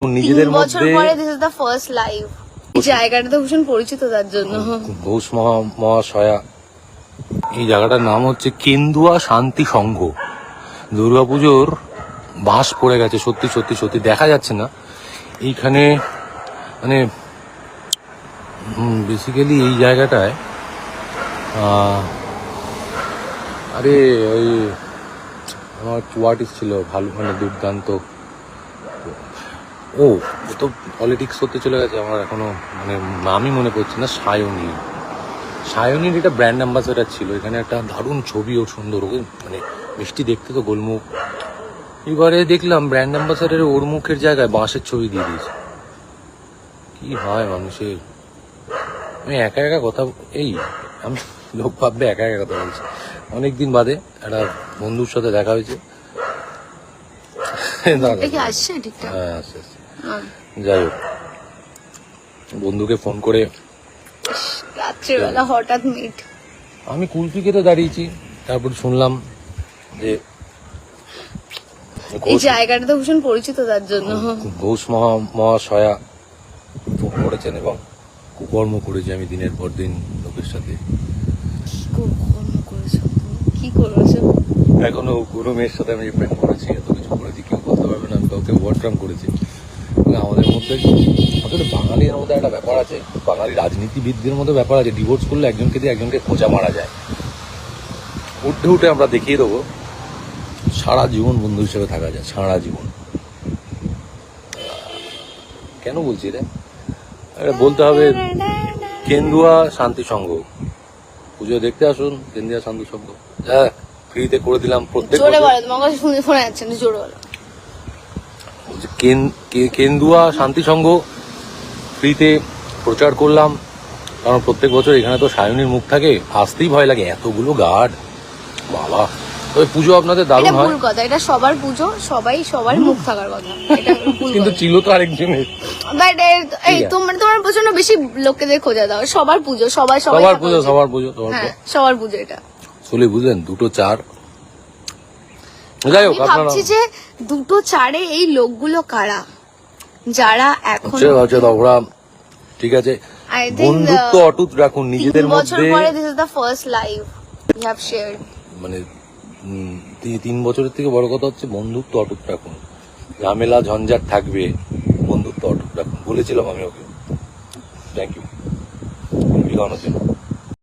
নিজেদের বছর মধ্যে পরে this is the first live. এই জায়গাটা তো ভীষণ পরিচিত তার জন্য। ঘোষ মহাশয়া, এই জায়গাটার নাম হচ্ছে কেন্দুয়া শান্তি সংঘ। দুর্গাপুজোর বাঁশ পড়ে গেছে, সত্যি সত্যি সত্যি দেখা যাচ্ছে না এইখানে। মানে বেসিক্যালি এই জায়গাটায় আরে ওই আমার চুয়াটিস ছিল ভালো, মানে দুর্দান্ত। ও তো পলিটিক্স করতে চলে গেছে, আমার এখনো মানে নামই মনে পড়ছে না। সায়নীর এটা ব্র্যান্ড অ্যাম্বাসেডার ছিল। এখানে একটা দারুণ ছবি, ও সুন্দর, ওকে মানে মিষ্টি দেখতে তো, গোলমুখ। এবারে দেখলাম ব্র্যান্ড অ্যাম্বাসেডারে ওর মুখের জায়গায় বাঁশের ছবি দিয়ে দিয়েছে। কি হয় মানুষের! আমি একা একা কথা, আমি লোক ভাববে একা একা কথা বলছি। অনেকদিন বাদে একটা বন্ধুর সাথে দেখা হয়েছে। আসছে ঠিকঠাক? হ্যাঁ আসছে। যাই হোক, বন্ধুকে ফোন করে রাত্রিবেলা হঠাৎ মিট। আমি কুলফি খেতে দাঁড়িয়েছি, তারপর শুনলাম যে এই জায়গাটা তো ভীষণ পরিচিত তার জন্য। ঘোষ মহাশয়া ফোন করেছেন এবং কুকর্ম করেছি আমি দিনের পর দিন লোকের সাথে। কি করেছো? এখনো কোনো মেয়ের সাথে আমি প্রেম করেছি, এত কিছু করেছি, কেউ বলতে পারবে না আমি কাউকে ওয়ার্ড্রাম করেছি। আমাদের মধ্যে আসলে বাঙালির মধ্যে একটা ব্যাপার আছে, বাঙালি রাজনীতিবিদদের মধ্যে ব্যাপার আছে, ডিভোর্স করলে একজনকে দিয়ে একজনকে খোঁজা মারা যায়। উঠে উঠে আমরা দেখিয়ে দেবো সারা জীবন বন্ধু হিসেবে থাকা যায়, সারা জীবন। কেন বলছি রে? বলতে হবে কেন্দুয়া শান্তি সংঘ। পুজো দেখতে আসুন, কেন্দুয়া শান্তি সংঘ। হ্যাঁ, ফ্রিতে করে দিলাম প্রত্যেক জোরে বলো, তোমার কাছে শুনে শোনা যাচ্ছে না, জোরে বলো। কেন্দুয়া শান্তি সংঘ ফ্রিতে প্রচার করলাম, কারণ প্রত্যেক বছর এখানে তো সায়নীর মুখ থাকে, আসতেই ভয় লাগে, এতগুলো গার্ড বাবা। তবে পুজো আপনাদের দারুণ হয়। ভুল কথা, এটা সবার পুজো, সবার মুখ থাকার কথা, এটা ভুল কিন্তু কথা। ছিল তো আরেকজনের। বাট এই তোমার প্রচন্ড বেশি লোকেদের খোঁজা দাও। সবার পুজো, সবার পুজো, হ্যাঁ সবার পুজো এটা। চলে বুঝলেন, 2-4। যাই হোক, আমি ভাবছি যে 2-4 এই লোকগুলো কারা, যারা এখন ওরা ঠিক আছে, বন্ধুত্ব অটুট রাখুন নিজেদের বছর মধ্যে। পরে this is the first live we have shared. মানে 3 বছরের থেকে বড় কথা হচ্ছে বন্ধুত্ব অটুট রাখুন। ঝামেলা ঝঞ্ঝাট থাকবে, বন্ধুত্ব অটুট রাখুন। বলেছিলাম আমি ওকে। Thank you.